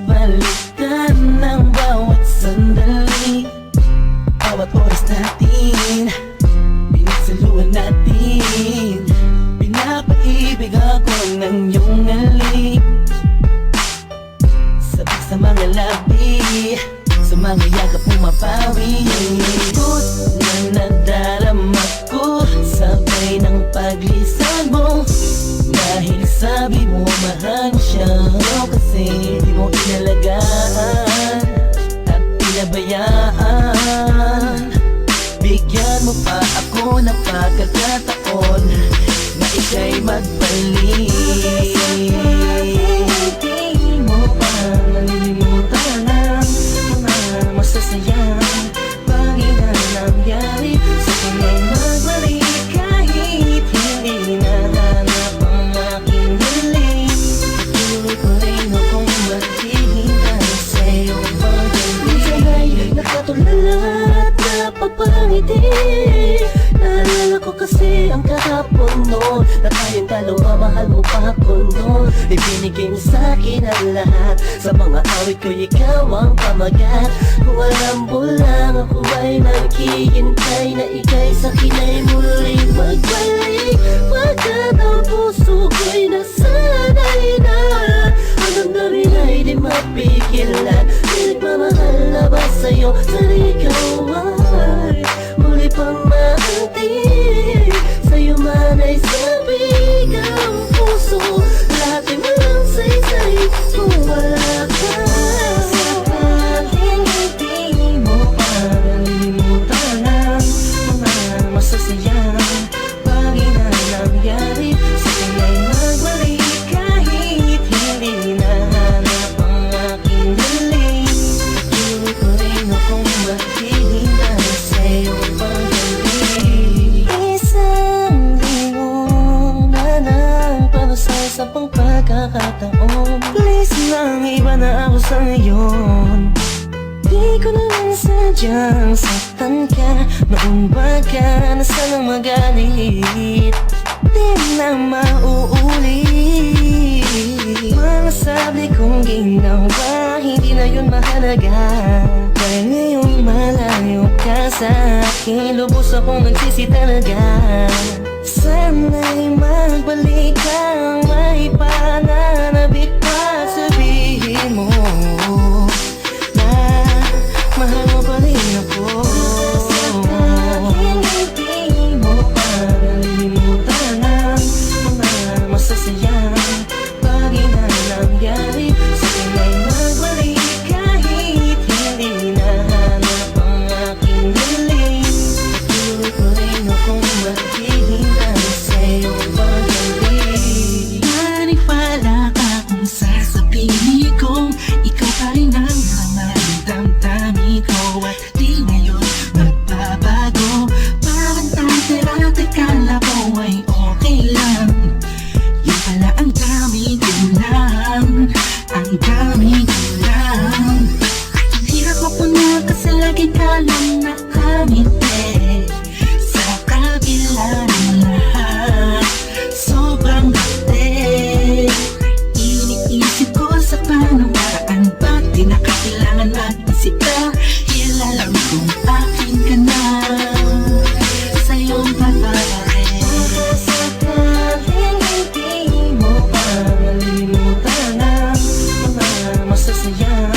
magbalikan ng bawat sandali. Bawat oras natin, pinagsaluhan natin. Pinapaibig ako ng iyong halik. Sabik sa mga labi, sa mga yakap pumapawi. Ikot na nadarama ko, sabay ng paglisan mo. Dahil sabi mo mahal siya, kasi di mo inalagaan at pinabayaan. Bigyan mo pa ako ng pagkakataon na ika'y magbalik. Hindi mo pa nalilimutan ang mga masasayang bagay na nangyari. Sa kanya'y magbalik kahit hindi nahanap ang aking galing. Patuloy ko rin akong maghihintay sa'yo pagaling. Minsan ay nakatulala at napapangiti. Naalala ko kasi ang kahapon noon, na tayong dalawa, mahal mo pa ako noon. Ibinigay mo sa'kin ang lahat, sa mga awit ko ikaw ang pamagat. Kung alam mo lang ako ay naghihintay na ika'y sa'kin ay muling magbalik. Pagkat ang puso ko'y nasanay na, ang damdamin ay di mapigilan. Nagmamahal na ba sa'yo, sana ikaw ay muli pang maantig. Sa'yo man ay sabik ang puso, lahat ay walang saysay kung wala ka. Sakaling hindi mo pa nalilimutan ang mga masasayang bagay na nangyari. Sa kanya'y magbalik kahit hindi nahanap ang aking galing. Patuloy ko rin akong maghihintay sa'yo pagaling. Isang lingong na para sa isang pagkakataon. Please lang, iba na ako sa ngayon. Di ko naman sadyang saktan ka, noon ba ka na sanang magalit? Di na mauulit. Mga sabi kong ginawa, hindi na yun mahalaga. Dahil ngayon malayo ka sa akin, lubos akong nagsisi talaga. Sana'y magbalik kang may pananabik pa. Sabihin mo na mahal mo pa rin ako. Sakaling hindi mo pa nalilimutan ang mga masasayang bagay na nangyari. Sa kanya'y magbalik kahit hindi nahanap ang aking galing. Patuloy ko rin akong maghihintay sa'yo pagaling. Maniwala ka kung sasabihin kong ikaw pa rin ang laman ng damdamin ko, at di ngayon magbabago. Parang dati kala ko ay okay lang, yun pala ang dami ko lang, ang dami ko lang. Hirap ako na kasi lagi ka lang nakangiti. Sa kabila ng lahat, sobrang gati. Iniisip ko sa paano paraan, ba't di na kailangan mag-isip ka? Kilala mo kung akin ka na, sa'yong pagbabarin. Sakaling hindi mo pa nalilimutan ang mga masasayang